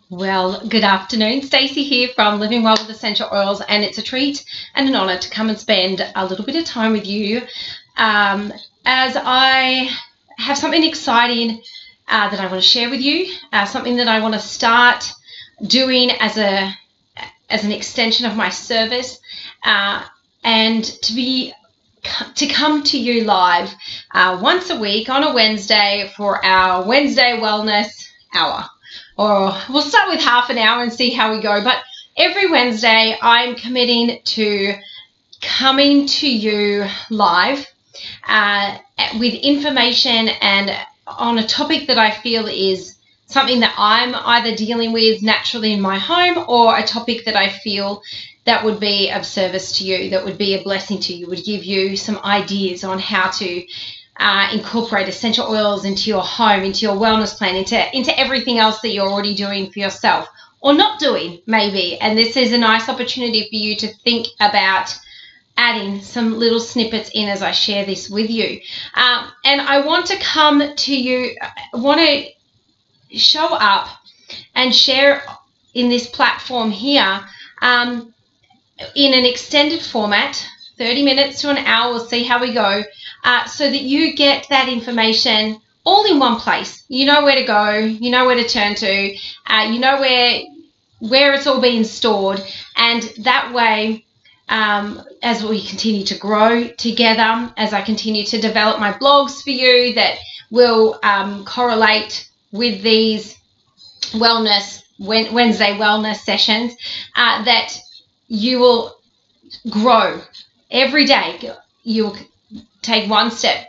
Well, good afternoon. Stacey here from Living Well with Essential Oils, and it's a treat and an honour to come and spend a little bit of time with you as I have something exciting that I want to share with you, something that I want to start doing as an extension of my service, and to come to you live once a week on a Wednesday for our Wednesday Wellness Hour. Or we'll start with half an hour and see how we go. But every Wednesday, I'm committing to coming to you live with information and on a topic that I feel is something that I'm either dealing with naturally in my home, or a topic that I feel that would be of service to you, that would be a blessing to you, would give you some ideas on how to incorporate essential oils into your home, into your wellness plan, into everything else that you're already doing for yourself or not doing maybe. And this is a nice opportunity for you to think about adding some little snippets in as I share this with you. And I want to come to you, I want to show up and share in this platform here in an extended format, 30 minutes to an hour, we'll see how we go, so that you get that information all in one place. You know where to go, you know where to turn to, you know where it's all being stored, and that way, as we continue to grow together, as I continue to develop my blogs for you that will correlate with these Wednesday wellness sessions, that you will grow every day. You'll take one step.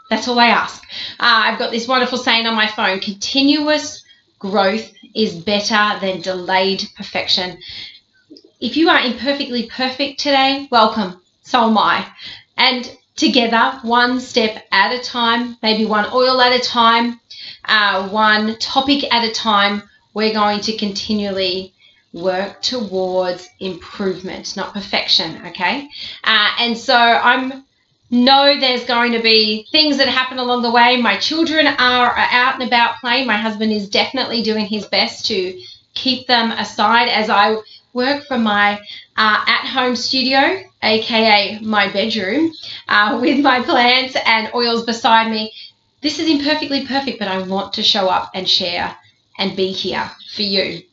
That's all I ask. I've got this wonderful saying on my phone: continuous growth is better than delayed perfection. If you are imperfectly perfect today, welcome. So am I. And together, one step at a time, maybe one oil at a time, one topic at a time, we're going to continually work towards improvement, not perfection, okay? And so know there's going to be things that happen along the way. My children are out and about playing. My husband is definitely doing his best to keep them aside as I work from my at-home studio, aka my bedroom, with my plants and oils beside me. This is imperfectly perfect, but I want to show up and share and be here for you.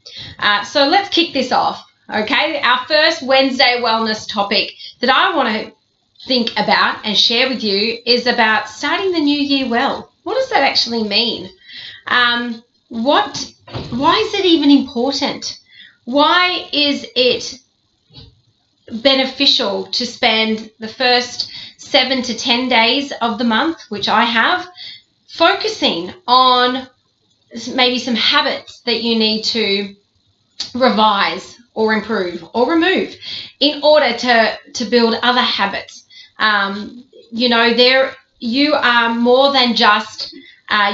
So let's kick this off, okay? Our first Wednesday wellness topic that I want to think about and share with you is about starting the new year well. What does that actually mean? Why is it even important? Why is it beneficial to spend the first 7 to 10 days of the month, which I have, focusing on maybe some habits that you need to revise or improve or remove in order to build other habits? You know, you are more than just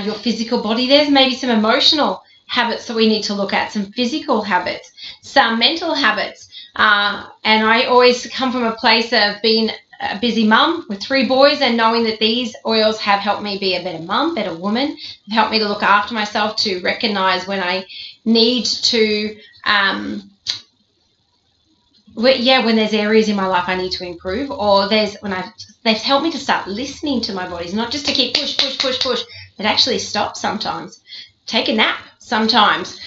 your physical body. There's maybe some emotional habits that we need to look at, some physical habits, some mental habits. And I always come from a place of being a busy mum with 3 boys, and knowing that these oils have helped me be a better mum, better woman. They've helped me to look after myself, to recognize when I need to, when there's areas in my life I need to improve, or they've helped me to start listening to my bodies, not just to keep push, but actually stop sometimes, take a nap sometimes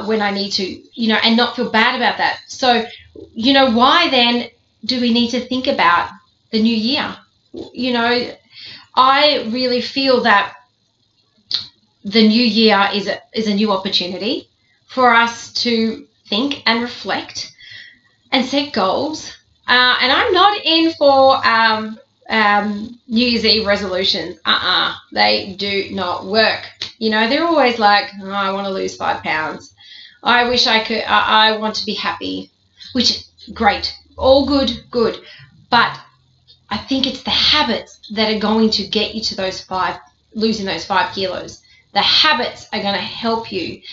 when I need to, you know, and not feel bad about that. So, you know, why then do we need to think about the new year? You know, I really feel that the new year is a new opportunity for us to think and reflect and set goals. And I'm not in for New Year's Eve resolutions. They do not work. You know, they're always like, oh, I want to lose 5 pounds. I wish I could, I want to be happy, which, great, all good. But I think it's the habits that are going to get you to losing those 5 kilos. The habits are going to help you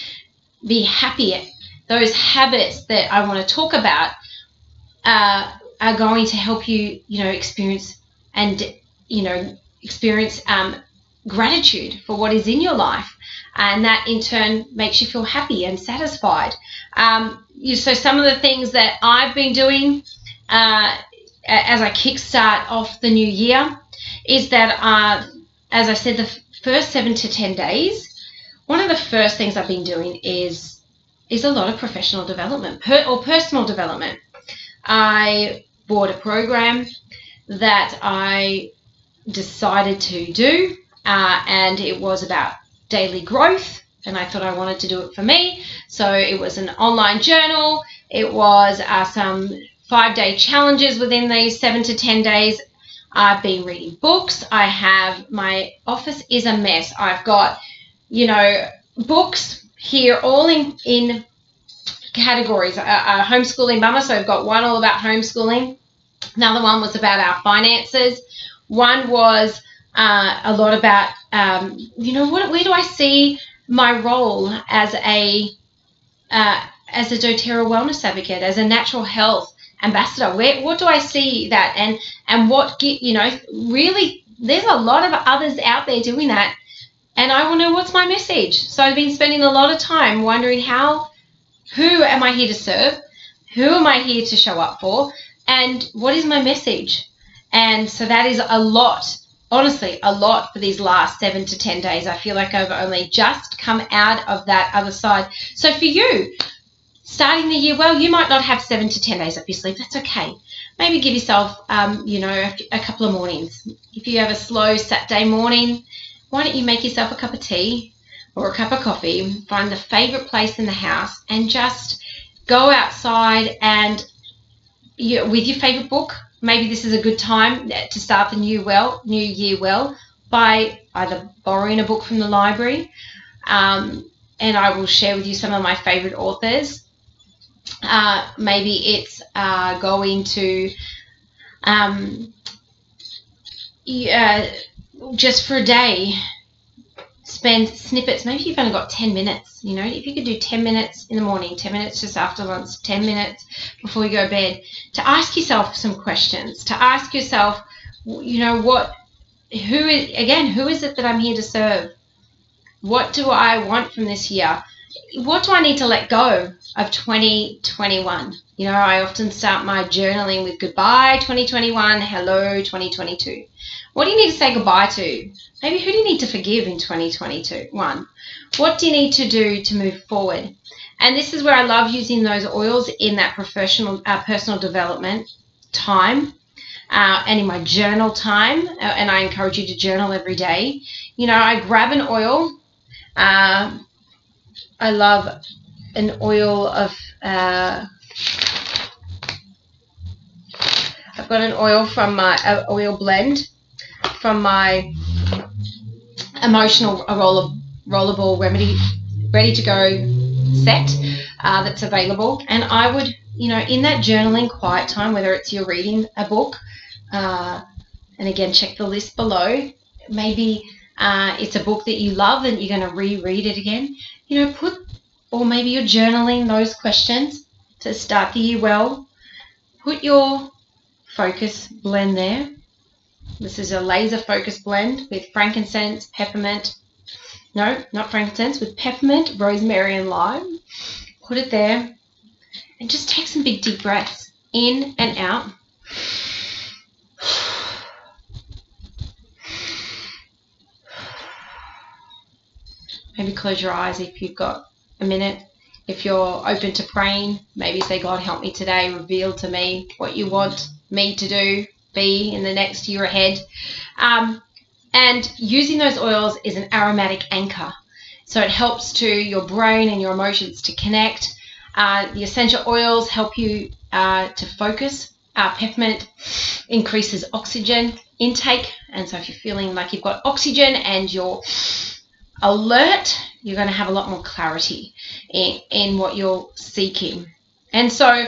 be happier. Those habits that I want to talk about are going to help you, you know, experience gratitude for what is in your life, and that in turn makes you feel happy and satisfied. So some of the things that I've been doing as I kickstart off the new year is that, as I said, the first 7 to 10 days, one of the first things I've been doing is a lot of professional development or personal development. I bought a program that I decided to do, and it was about daily growth, and I thought I wanted to do it for me. So it was an online journal. It was some 5-day challenges within these 7 to 10 days. I've been reading books. My office is a mess. I've got, books here all in categories. Homeschooling mama, so I've got one all about homeschooling. Another one was about our finances. One was a lot about, where do I see my role as a doTERRA wellness advocate, as a natural health ambassador? What do I see that? And what, really, there's a lot of others out there doing that. And I want to know what's my message. So I've been spending a lot of time wondering who am I here to serve? Who am I here to show up for? And what is my message? And so that is a lot, honestly, a lot for these last 7 to 10 days. I feel like I've only just come out of that other side. So for you, starting the year well, you might not have 7 to 10 days up your sleeve. That's okay. Maybe give yourself, a couple of mornings. If you have a slow Saturday morning, why don't you make yourself a cup of tea or a cup of coffee, find the favorite place in the house, and just go outside and with your favorite book. Maybe this is a good time to start the new year well by either borrowing a book from the library, and I will share with you some of my favorite authors. Maybe it's going to just for a day, spend snippets. Maybe you've only got 10 minutes, if you could do 10 minutes in the morning, 10 minutes just after lunch, 10 minutes before you go to bed, to ask yourself some questions, to ask yourself, who is it that I'm here to serve? What do I want from this year? What do I need to let go of 2021? I often start my journaling with goodbye 2021, hello 2022. What do you need to say goodbye to? Maybe who do you need to forgive in 2021? What do you need to do to move forward? And this is where I love using those oils in that personal development time, and in my journal time. And I encourage you to journal every day. I grab an oil. I love an oil of, I've got an oil from my oil blend from my emotional rollerball remedy ready to go set that's available. And I would, in that journaling quiet time, whether it's you're reading a book, and again, check the list below, maybe it's a book that you love and you're going to reread it again, or maybe you're journaling those questions to start the year well. Put your focus blend there. This is a laser focus blend with frankincense, peppermint. No, not frankincense, with peppermint, rosemary, and lime. Put it there and just take some big deep breaths in and out. Maybe close your eyes if you've got a minute. If you're open to praying, maybe say, God, help me today. Reveal to me what you want me to do, be in the next year ahead. And using those oils is an aromatic anchor. So it helps to your brain and your emotions to connect. The essential oils help you to focus. Peppermint increases oxygen intake. And so if you're feeling like you've got oxygen and you're alert, you're going to have a lot more clarity in what you're seeking. And so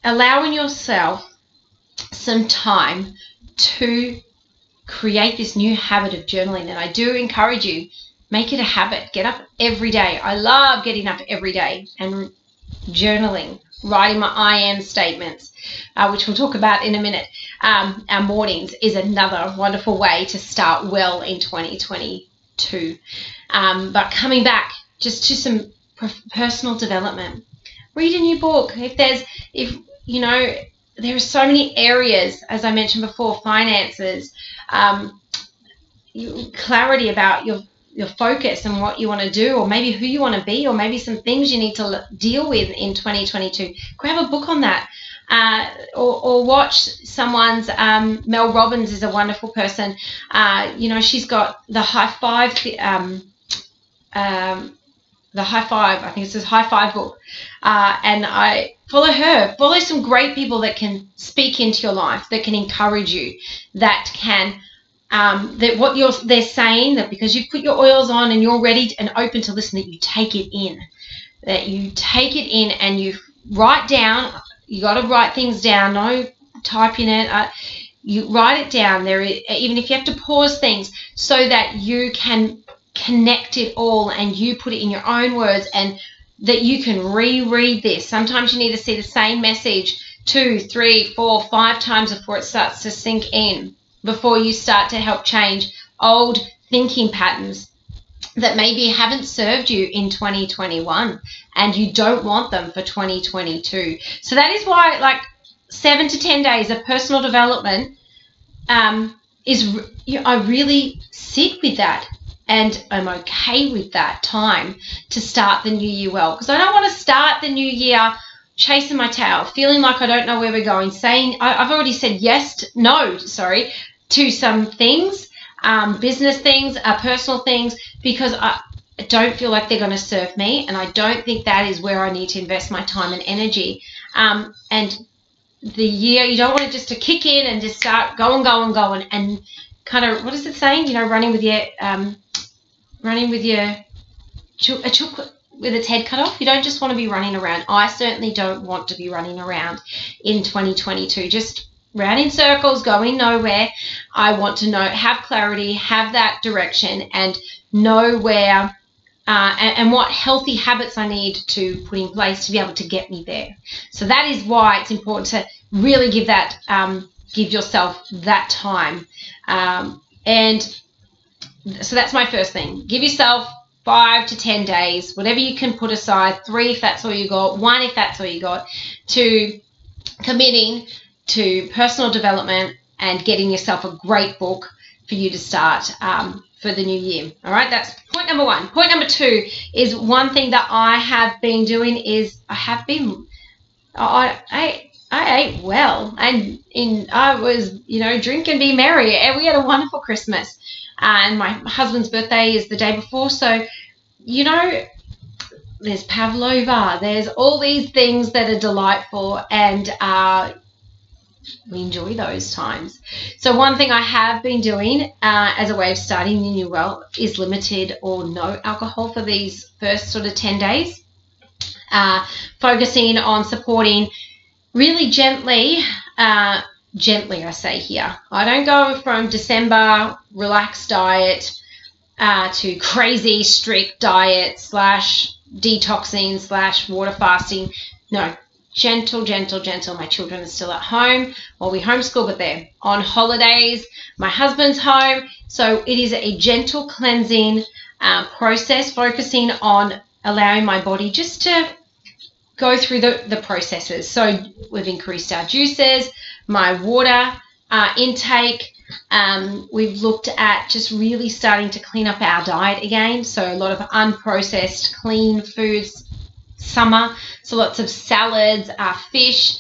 allowing yourself some time to create this new habit of journaling. And I do encourage you, make it a habit. Get up every day. I love getting up every day and journaling writing my I am statements, which we'll talk about in a minute. Our mornings is another wonderful way to start well in 2022. But coming back just to some personal development, read a new book. If you know, there are so many areas, as I mentioned before, finances, clarity about your focus and what you want to do, or maybe who you want to be, or maybe some things you need to deal with in 2022. Grab a book on that, or watch someone's. Mel Robbins is a wonderful person. You know, she's got the High Five. The High Five, I think it says High Five book, and I follow her. Follow some great people that can speak into your life, that can encourage you, that can. That what they're saying, that because you've put your oils on and you're ready and open to listen, that you take it in, and you write down. You got to write things down. No typing it. You write it down. Even if you have to pause things, so that you can connect it all and you put it in your own words, and that you can reread this. Sometimes you need to see the same message 2, 3, 4, 5 times before it starts to sink in, before you start to help change old thinking patterns that maybe haven't served you in 2021 and you don't want them for 2022. So that is why, like, 7 to 10 days of personal development I really sit with that, and I'm okay with that time to start the new year well, because I don't want to start the new year chasing my tail, feeling like I don't know where we're going, saying I've already said to some things, business things, personal things, because I don't feel like they're going to serve me, and I don't think that is where I need to invest my time and energy. And the year, you don't want it just to kick in and just start going, and kind of, what is it saying? You know, running with a chook with its head cut off. You don't just want to be running around. I certainly don't want to be running around in 2022, just round in circles, going nowhere. I want to have clarity, have that direction, and know where and what healthy habits I need to put in place to be able to get me there. So that is why it's important to really give yourself that time. And so that's my first thing. Give yourself 5 to 10 days, whatever you can put aside, 3 if that's all you got, 1 if that's all you got, to committing to personal development and getting yourself a great book for you to start for the new year. All right, that's point number 1. Point number 2 is one thing that I have been doing is I ate well, and I was, drink and be merry, and we had a wonderful Christmas. And my husband's birthday is the day before, so there's pavlova, there's all these things that are delightful, and we enjoy those times. So one thing I have been doing as a way of starting the new well is limited or no alcohol for these first sort of 10 days, focusing on supporting really gently, I say here. I don't go from December relaxed diet to crazy strict diet / detoxing / water fasting. No, gentle. My children are still at home. Well, we homeschool, but they're on holidays. My husband's home. So it is a gentle cleansing process, focusing on allowing my body just to go through the processes. So we've increased our juices, my water intake. We've looked at just really starting to clean up our diet again. So a lot of unprocessed, clean foods, summer. So lots of salads, fish,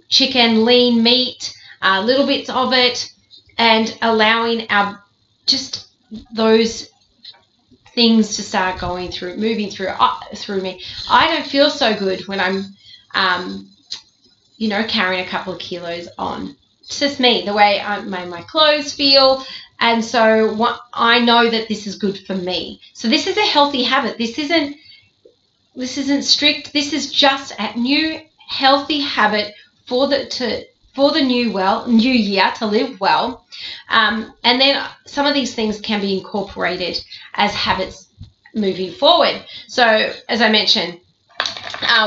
chicken, lean meat, little bits of it, and allowing just those things to start moving through me. I don't feel so good when I'm, carrying a couple of kilos on. It's just me, the way my clothes feel. And so I know that this is good for me. So this is a healthy habit. This isn't strict. This is just a new healthy habit for the new year to live well. And then some of these things can be incorporated as habits moving forward. So as I mentioned,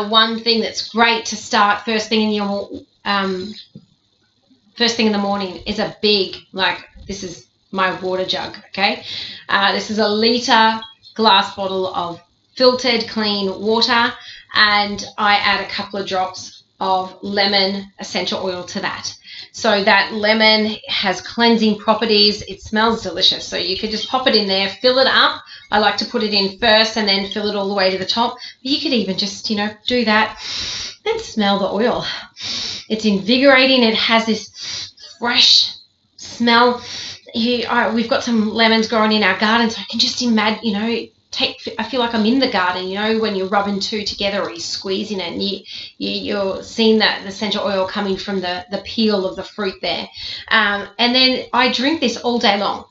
one thing that's great to start first thing in the morning is a big, like, this is my water jug, okay? This is a litre glass bottle of filtered clean water, and I add a couple of drops of lemon essential oil to that. So that lemon has cleansing properties. It smells delicious. So you could just pop it in there, fill it up. I like to put it in first and then fill it all the way to the top. But you could even just, you know, do that and smell the oil. It's invigorating. It has this fresh smell. We've got some lemons growing in our garden, so I can just imagine, you know, I feel like I'm in the garden, you know, when you're rubbing two together or you're squeezing it, and you're seeing that the essential oil coming from the peel of the fruit there. And then I drink this all day long.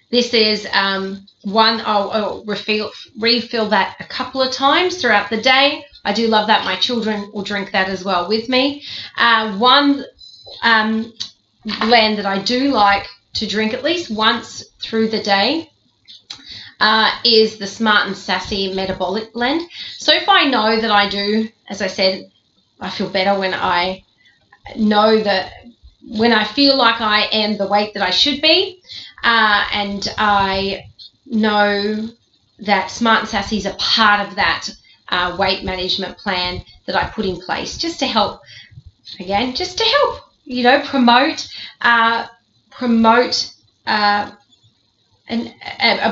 This is I'll refill that a couple of times throughout the day. I do love that. My children will drink that as well with me. One blend that I do like to drink at least once through the day is the Smart and Sassy Metabolic Blend. So if I know that I do, as I said, I feel better when I know that, when I feel like I am the weight that I should be, and I know that Smart and Sassy is a part of that weight management plan that I put in place, just to help, again, just to help, you know, promote a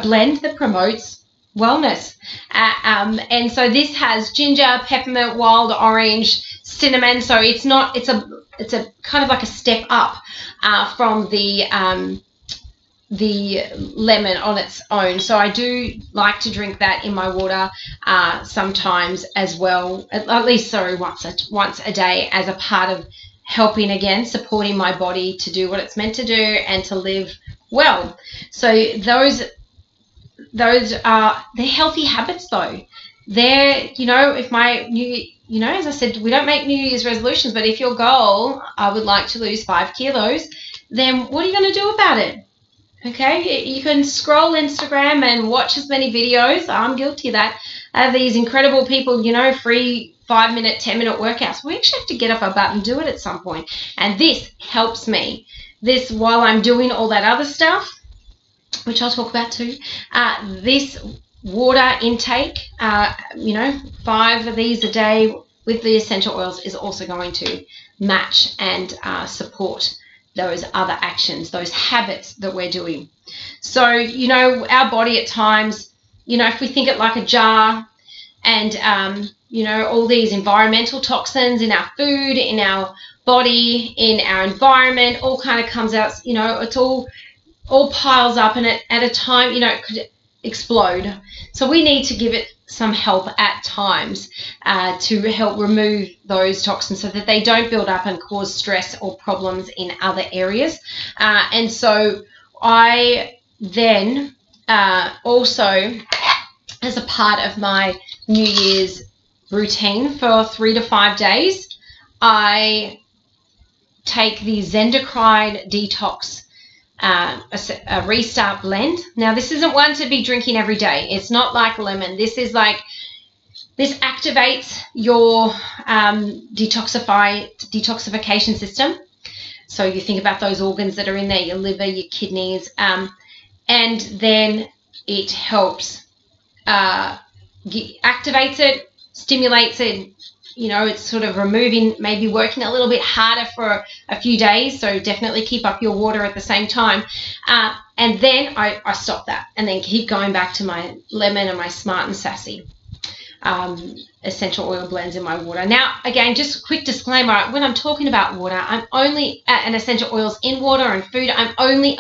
blend that promotes wellness. And so this has ginger, peppermint, wild orange, cinnamon. So it's a kind of like a step up from the lemon on its own. So I do like to drink that in my water sometimes as well, at least once a day, as a part of helping, again, supporting my body to do what it's meant to do and to live well. So those are, they're healthy habits though. They're, you know, if my new, you know, as I said, we don't make New Year's resolutions, but if your goal, I would like to lose 5 kilos, then what are you going to do about it? Okay, you can scroll Instagram and watch as many videos. I'm guilty of that. These incredible people, you know, free 5-minute, 10-minute workouts. We actually have to get up our butt and do it at some point. And this helps me. This, while I'm doing all that other stuff, which I'll talk about too, this water intake, you know, 5 of these a day with the essential oils is also going to match and support those other actions, those habits that we're doing. So, you know, our body at times, you know, if we think it like a jar, and, you know, all these environmental toxins in our food, in our body, in our environment, all kind of comes out, you know, it's all piles up, and at a time, you know, it could explode. So we need to give it some help at times to help remove those toxins so that they don't build up and cause stress or problems in other areas. And so I then also, as a part of my New Year's routine for 3 to 5 days, I take the Zendocrine Detox a Restart blend. Now, this isn't one to be drinking every day. It's not like lemon. This is like, this activates your detoxification system. So you think about those organs that are in there, your liver, your kidneys, and then it helps, activates it, stimulates it. You know, it's sort of removing, maybe working a little bit harder for a few days. So definitely keep up your water at the same time. And then I stop that and then keep going back to my lemon and my Smart and Sassy essential oil blends in my water. Now, again, just a quick disclaimer, when I'm talking about water, I'm only, and essential oils in water and food, I'm only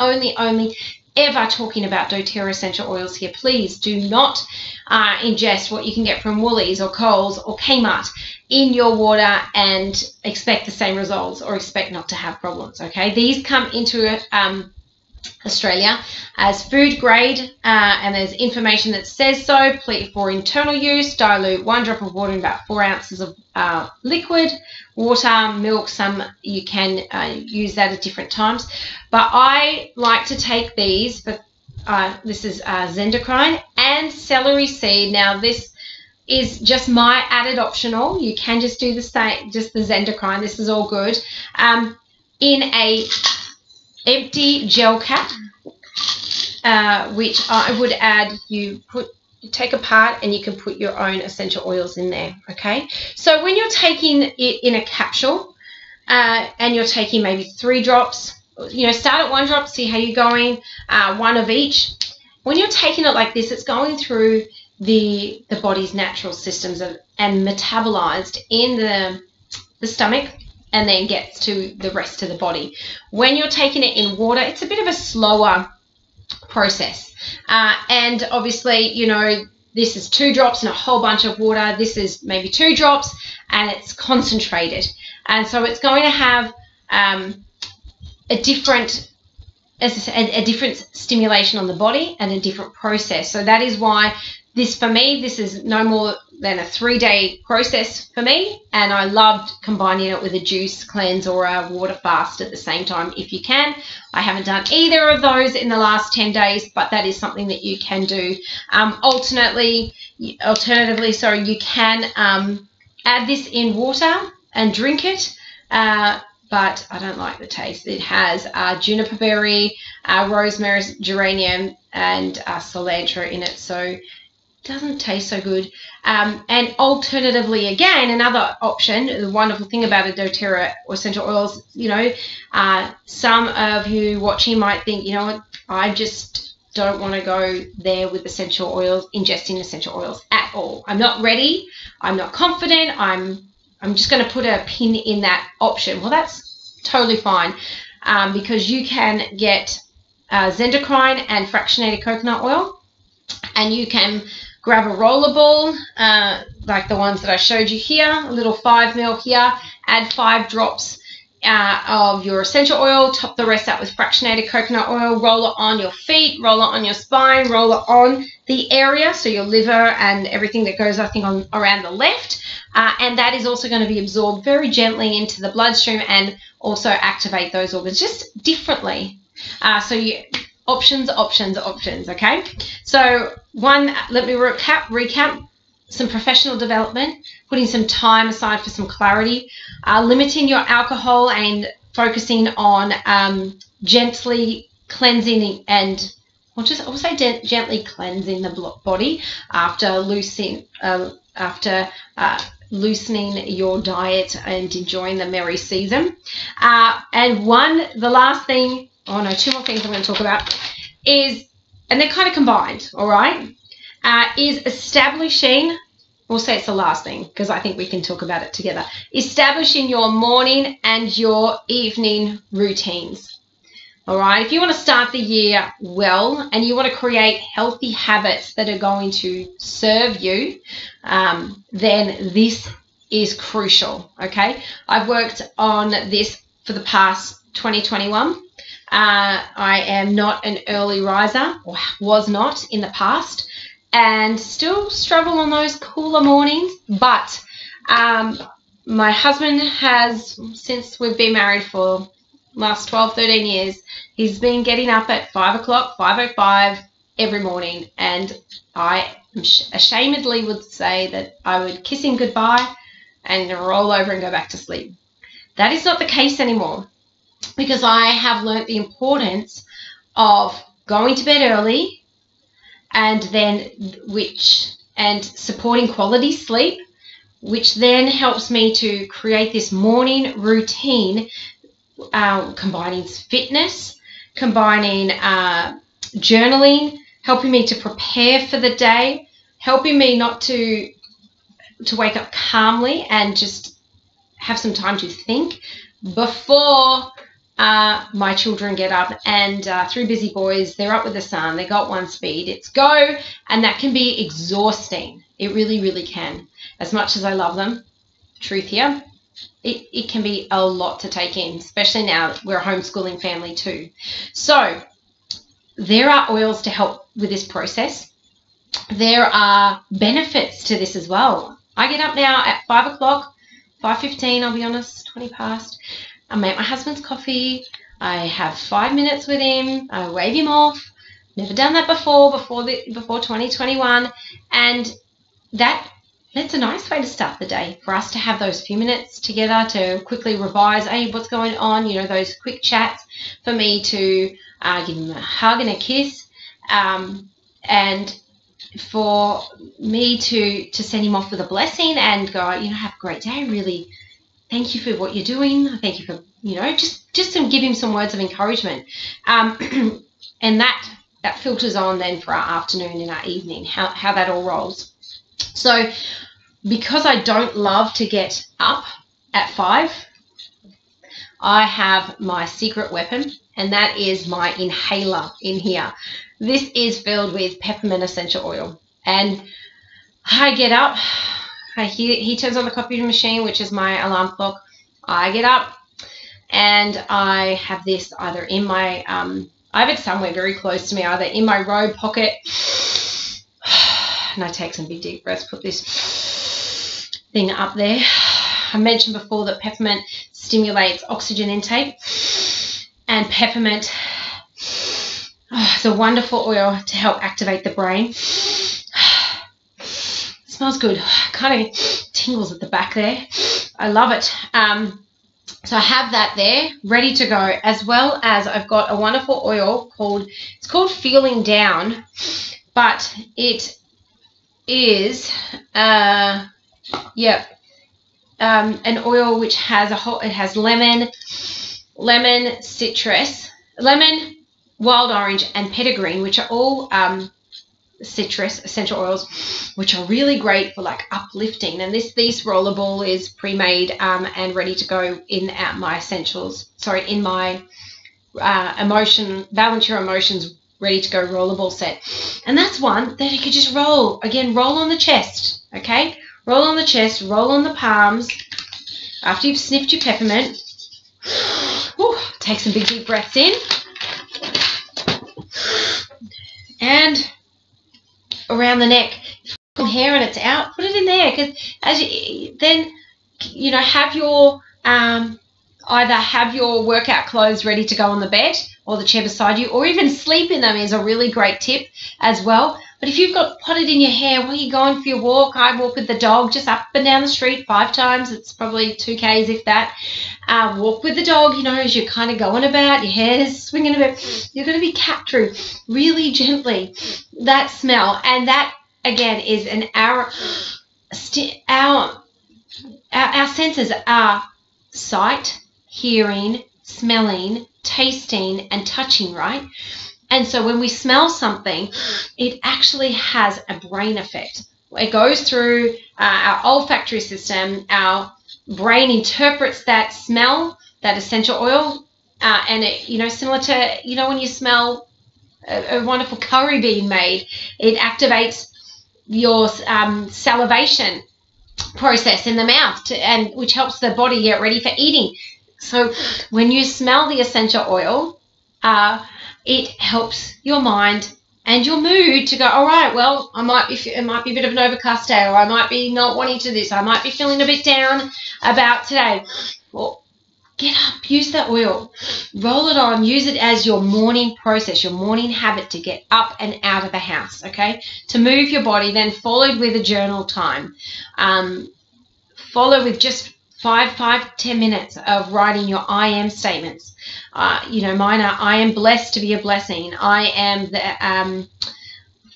ever talking about doTERRA essential oils here. Please do not ingest what you can get from Woolies or Coles or Kmart in your water and expect the same results or expect not to have problems, okay? These come into Australia as food grade, and there's information that says so. For internal use, dilute 1 drop of water in about 4 ounces of liquid water, milk. Some you can use that at different times, but I like to take these. But this is Zendocrine and celery seed. Now, this is just my added optional. You can just do the same, just the Zendocrine. This is all good. In a empty gel cap, which I would add, you take apart and you can put your own essential oils in there, okay? So when you're taking it in a capsule and you're taking maybe 3 drops, you know, start at 1 drop, see how you're going, 1 of each. When you're taking it like this, it's going through the body's natural systems and metabolized in the stomach, and then gets to the rest of the body. When you're taking it in water, it's a bit of a slower process. And obviously, you know, this is 2 drops and a whole bunch of water. This is maybe 2 drops and it's concentrated. And so it's going to have a different stimulation on the body and a different process. So that is why this, for me, this is no more than a 3-day process for me, and I loved combining it with a juice cleanse or a water fast at the same time if you can. I haven't done either of those in the last 10 days, but that is something that you can do. Alternatively, sorry, you can add this in water and drink it, but I don't like the taste. It has juniper berry, rosemary, geranium, and cilantro in it, so doesn't taste so good. And alternatively, again, another option, the wonderful thing about a doTERRA or essential oils, you know, some of you watching might think, you know what, I just don't want to go there with essential oils, ingesting essential oils at all. I'm not ready. I'm not confident. I'm just going to put a pin in that option. Well, that's totally fine, because you can get Zendocrine and fractionated coconut oil, and you can grab a roller ball, like the ones that I showed you here, a little 5 ml here, add 5 drops of your essential oil, top the rest up with fractionated coconut oil, roll it on your feet, roll it on your spine, roll it on the area, so your liver and everything that goes, I think, on around the left, and that is also going to be absorbed very gently into the bloodstream and also activate those organs just differently. So you options, okay? So one, let me recap some professional development, putting some time aside for some clarity, limiting your alcohol and focusing on gently cleansing and, I'll say gently cleansing the body after loosening your diet and enjoying the merry season. And the last thing, 2 more things I'm going to talk about is, and they're kind of combined, all right, is establishing, we'll say it's the last thing because I think we can talk about it together, establishing your morning and your evening routines. All right, if you want to start the year well and you want to create healthy habits that are going to serve you, then this is crucial, okay? I've worked on this for the past 2021. I am not an early riser, or was not in the past, and still struggle on those cooler mornings. But my husband has, since we've been married for the last 12, 13 years, he's been getting up at 5 o'clock, 5:05 every morning, and I ashamedly would say that I would kiss him goodbye and roll over and go back to sleep. That is not the case anymore, because I have learnt the importance of going to bed early and supporting quality sleep, which then helps me to create this morning routine, combining fitness, combining journaling, helping me to prepare for the day, helping me not to wake up calmly and just have some time to think before my children get up, and 3 busy boys, they're up with the sun, they got 1 speed, it's go, and that can be exhausting. It really, really can. As much as I love them, truth here, it can be a lot to take in, especially now that we're a homeschooling family too. So there are oils to help with this process. There are benefits to this as well. I get up now at 5 o'clock, 5:15, I'll be honest, 20 past. I make my husband's coffee. I have 5 minutes with him. I wave him off. Never done that before 2021. And that it's a nice way to start the day for us to have those few minutes together to quickly revise, hey, what's going on, you know, those quick chats, for me to give him a hug and a kiss, and for me to send him off with a blessing and go, you know, have a great day, really thank you for what you're doing, thank you for, you know, just to give him some words of encouragement. And that filters on then for our afternoon and our evening, how that all rolls. So because I don't love to get up at 5, I have my secret weapon, and that is my inhaler in here. This is filled with peppermint essential oil. And I get up, he turns on the coffee machine, which is my alarm clock. I get up and I have this either in my, I have it somewhere very close to me, either in my robe pocket, and I take some big deep breaths, put this thing up there. I mentioned before that peppermint stimulates oxygen intake, and peppermint is a wonderful oil to help activate the brain. It smells good, kind of tingles at the back there. I love it. So I have that there ready to go, as well as I've got a wonderful oil it's called Feeling Down, but it is an oil which has it has lemon, citrus, lemon, wild orange, and petitgreen, which are all citrus essential oils, which are really great for like uplifting. And this rollerball is pre-made and ready to go in my essentials. Sorry, in my Balance Your Emotions ready to go rollerball set. And that's one that you could just roll on the chest. Okay, roll on the chest, roll on the palms. After you've sniffed your peppermint, take some big deep breaths in, and around the neck, from hair and it's out, put it in there, because as you then, you know, have your either have your workout clothes ready to go on the bed or the chair beside you, or even sleep in them is a really great tip as well. But if you've got potted in your hair while you're going for your walk, I walk with the dog just up and down the street 5 times. It's probably 2 Ks if that. Walk with the dog, you know, as you're kind of going about, your hair's swinging a bit. You're going to be cat through really gently that smell. And that, again, is our senses are sight, hearing, smelling, tasting, and touching, right? And so when we smell something, it actually has a brain effect. It goes through our olfactory system. Our brain interprets that smell, that essential oil, and it, you know, similar to, you know, when you smell a wonderful curry being made, it activates your salivation process in the mouth, which helps the body get ready for eating. So when you smell the essential oil, it helps your mind and your mood to go, all right, well, it might be a bit of an overcast day, or I might be not wanting to this, I might be feeling a bit down about today. Well, get up, use that oil, roll it on, use it as your morning process, your morning habit to get up and out of the house, okay? To move your body, then followed with a journal time. Follow with just 5-10 minutes of writing your I am statements. You know, mine are: I am blessed to be a blessing. I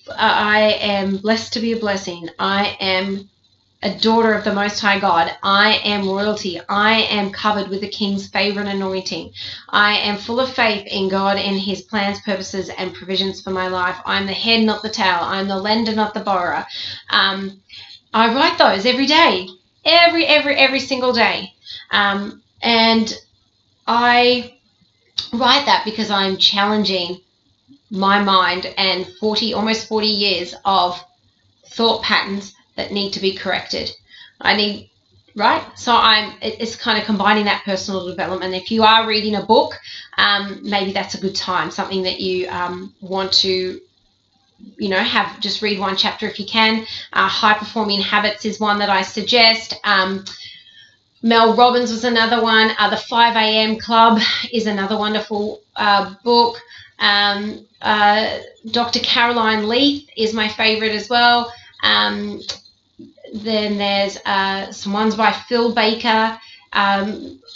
am blessed to be a blessing. I am a daughter of the Most High God. I am royalty. I am covered with the King's favor and anointing. I am full of faith in God and His plans, purposes, and provisions for my life. I'm the head, not the tail. I'm the lender, not the borrower. I write those every day. Every single day. And I write that because I'm challenging my mind and almost 40 years of thought patterns that need to be corrected. Right? So it's kind of combining that personal development. If you are reading a book, maybe that's a good time, something that you want to, you know, just read one chapter if you can. High Performing Habits is one that I suggest. Mel Robbins was another one. The 5 a.m. Club is another wonderful book. Dr. Caroline Leaf is my favorite as well. then there's some ones by Phil Baker,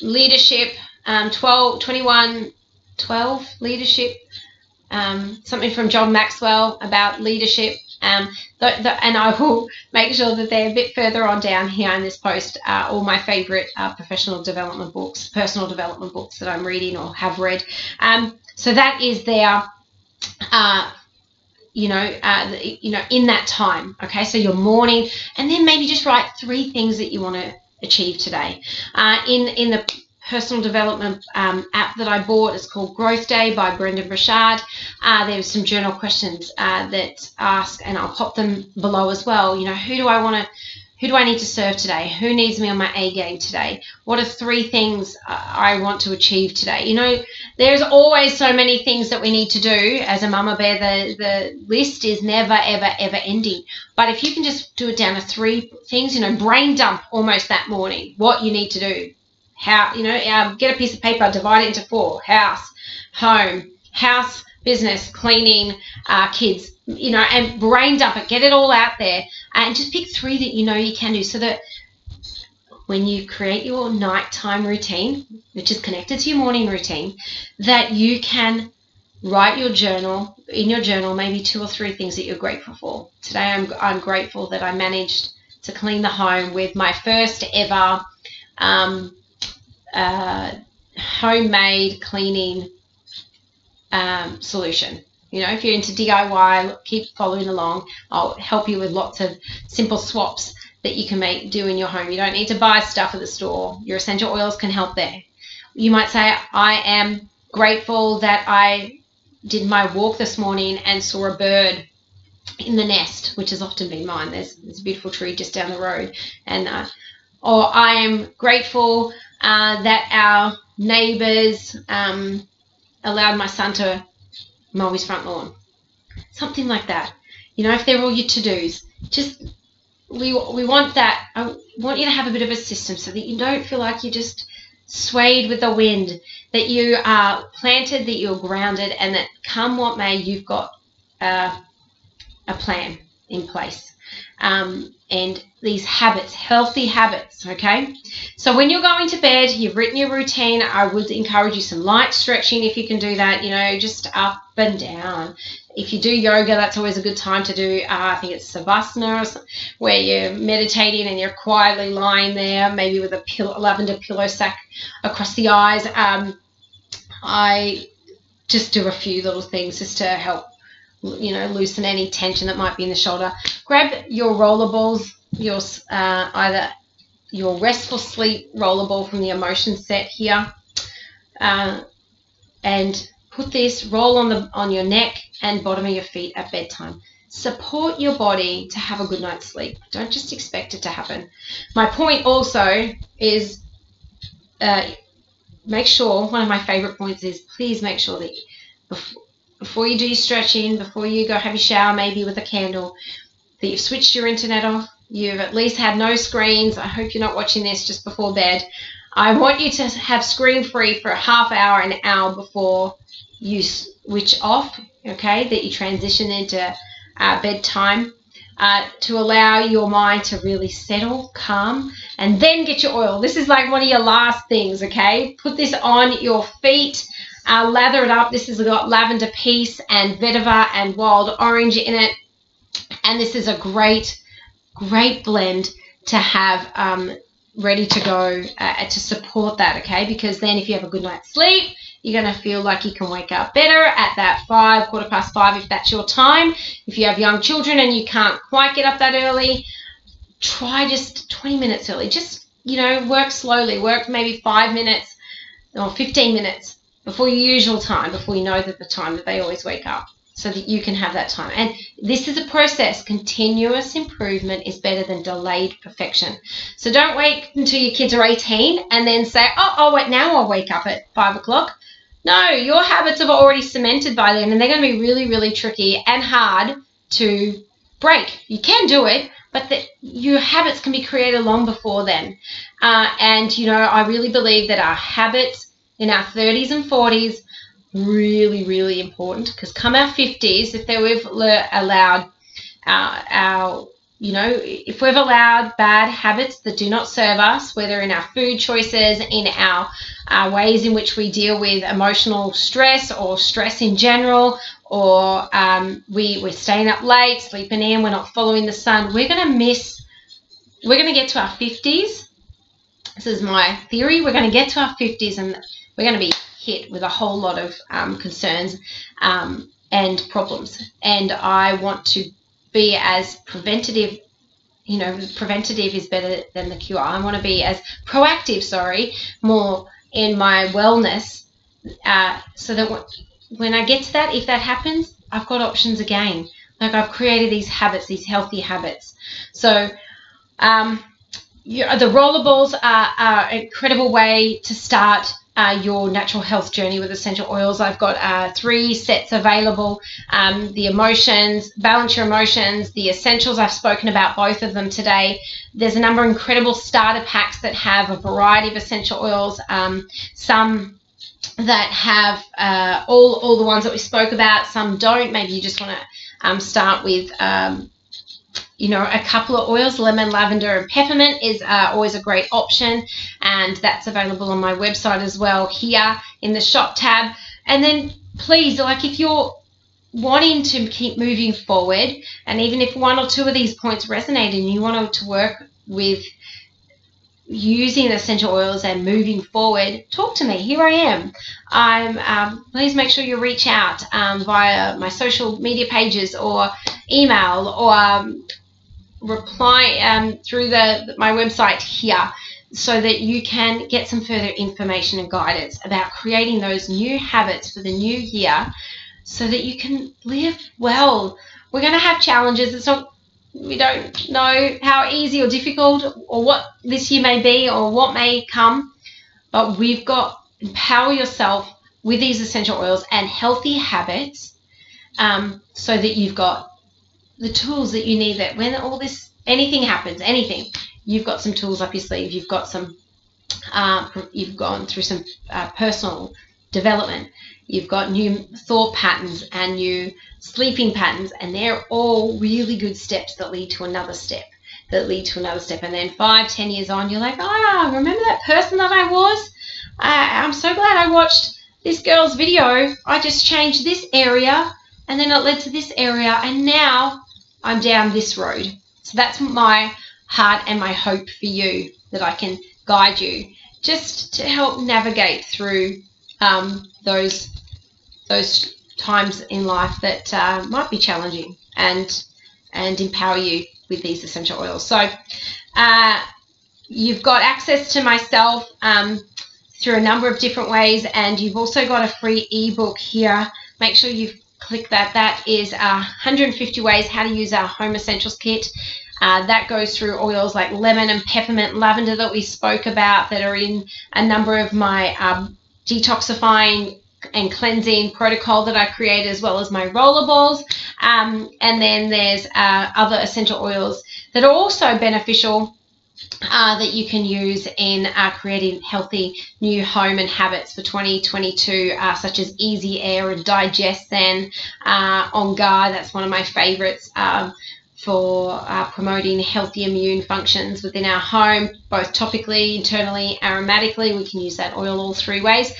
leadership, 12 leadership, something from John Maxwell about leadership. And I will make sure that they're a bit further on down here in this post, all my favorite professional development books, personal development books that I'm reading or have read. So that is there, in that time. Okay, so your morning, and then maybe just write 3 things that you want to achieve today. In the personal development app that I bought, it's called Growth Day by Brendan Burchard. There's some journal questions that ask, and I'll pop them below as well. Who do I need to serve today? Who needs me on my A game today? What are 3 things I want to achieve today? There's always so many things that we need to do as a mama bear. The list is never, ever, ever ending. But if you can just do it down to 3 things, brain dump almost that morning, what you need to do. How, get a piece of paper, divide it into 4, house, home, house, business, cleaning, kids, and brain dump it, get it all out there, and just pick 3 that you can do, so that when you create your nighttime routine, which is connected to your morning routine, that you can write in your journal, maybe 2 or 3 things that you're grateful for. Today I'm grateful that I managed to clean the home with my first ever homemade cleaning solution. If you're into DIY, keep following along. I'll help you with lots of simple swaps that you can do in your home. You don't need to buy stuff at the store. Your essential oils can help there. You might say, I am grateful that I did my walk this morning and saw a bird in the nest, which has often been mine. There's a beautiful tree just down the road, and or I am grateful that our neighbours allowed my son to mow his front lawn. Something like that. If they're all your to-dos, just we want that. I want you to have a bit of a system so that you don't feel like you're just swayed with the wind, that you are planted, that you're grounded, and that come what may, you've got a plan in place. And these habits, healthy habits, okay? So when you're going to bed, you've written your routine. I would encourage you some light stretching if you can do that, just up and down. If you do yoga, that's always a good time to do, I think it's Savasana, or something, where you're meditating and you're quietly lying there, maybe with a lavender pillow sack across the eyes. I just do a few little things just to help loosen any tension that might be in the shoulder. Grab your roller balls, either your restful sleep roller ball from the emotion set here, and put this, roll on your neck and bottom of your feet at bedtime. Support your body to have a good night's sleep. Don't just expect it to happen. My point also is, make sure, one of my favorite points is, please make sure that before you do your stretching, before you go have your shower, maybe with a candle, that you've switched your internet off, you've at least had no screens. I hope you're not watching this just before bed. I want you to have screen-free for a half hour, an hour before you switch off, okay, that you transition into bedtime, to allow your mind to really settle, calm, and then get your oil. This is like one of your last things, okay? Put this on your feet. Lather it up. This has got lavender peace and vetiver and wild orange in it, and this is a great blend to have ready to go to support that, okay? Because then if you have a good night's sleep, you're going to feel like you can wake up better at that 5:15 if that's your time. If you have young children and you can't quite get up that early, try just 20 minutes early. Just, work slowly. Work maybe 5 minutes or 15 minutes before your usual time, before you know that the time that they always wake up, so that you can have that time. And this is a process. Continuous improvement is better than delayed perfection. So don't wait until your kids are 18 and then say, wait, now I'll wake up at 5 o'clock. No, your habits have already cemented by then, and they're going to be really, really tricky and hard to break. You can do it, but your habits can be created long before then. I really believe that our habits in our 30s and 40s, really, really important, because come our 50s, if we've allowed our you know, if we've allowed bad habits that do not serve us, whether in our food choices, in our ways in which we deal with emotional stress or stress in general, or we're staying up late, sleeping in, we're not following the sun, we're going to get to our 50s. This is my theory. We're going to get to our 50s and we're going to be hit with a whole lot of concerns and problems. And I want to be as preventative, you know, preventative is better than the cure. I want to be as proactive, more in my wellness, so that when I get to that, if that happens, I've got options again. Like, I've created these habits, these healthy habits. So the rollerballs are an incredible way to start your natural health journey with essential oils. I've got 3 sets available. The emotions, balance your emotions, the essentials, I've spoken about both of them today. There's a number of incredible starter packs that have a variety of essential oils, some that have all the ones that we spoke about, some don't. Maybe you just want to start with you know, a couple of oils. Lemon, lavender, and peppermint is always a great option, and that's available on my website as well, here in the shop tab. And then please, like, if you're wanting to keep moving forward, and even if 1 or 2 of these points resonate and you want to work with using essential oils and moving forward, talk to me. Here I am. Please make sure you reach out via my social media pages or email, or reply through my website here, so that you can get some further information and guidance about creating those new habits for the new year, so that you can live well. We're going to have challenges. We don't know how easy or difficult or what this year may be or what may come, but we've got to empower yourself with these essential oils and healthy habits, so that you've got the tools that you need, that when anything happens, you've got some tools up your sleeve. You've got some, you've gone through some personal development. You've got new thought patterns and new sleeping patterns, and they're all really good steps that lead to another step, And then 5-10 years on, you're like, remember that person that I was? I'm so glad I watched this girl's video. I just changed this area, and then it led to this area, and now I'm down this road. So that's my heart and my hope for you, that I can guide you just to help navigate through those times in life that might be challenging, and empower you with these essential oils. So you've got access to myself through a number of different ways, and you've also got a free ebook here. Make sure you click that. That is 150 ways how to use our home essentials kit. That goes through oils like lemon and peppermint, lavender that we spoke about, that are in a number of my detoxifying and cleansing protocol that I created, as well as my rollerballs. And then there's other essential oils that are also beneficial that you can use in creating healthy new home and habits for 2022, such as Easy Air and Digest-Zen, On Guard. That's one of my favorites for promoting healthy immune functions within our home, both topically, internally, aromatically. We can use that oil all 3 ways,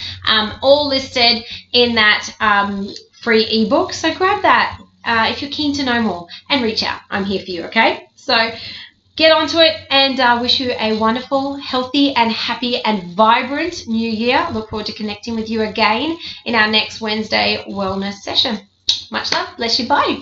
all listed in that free ebook. So grab that if you're keen to know more, and reach out. I'm here for you, okay? So get onto it, and wish you a wonderful, healthy, and happy and vibrant new year. Look forward to connecting with you again in our next Wednesday wellness session. Much love. Bless you. Bye.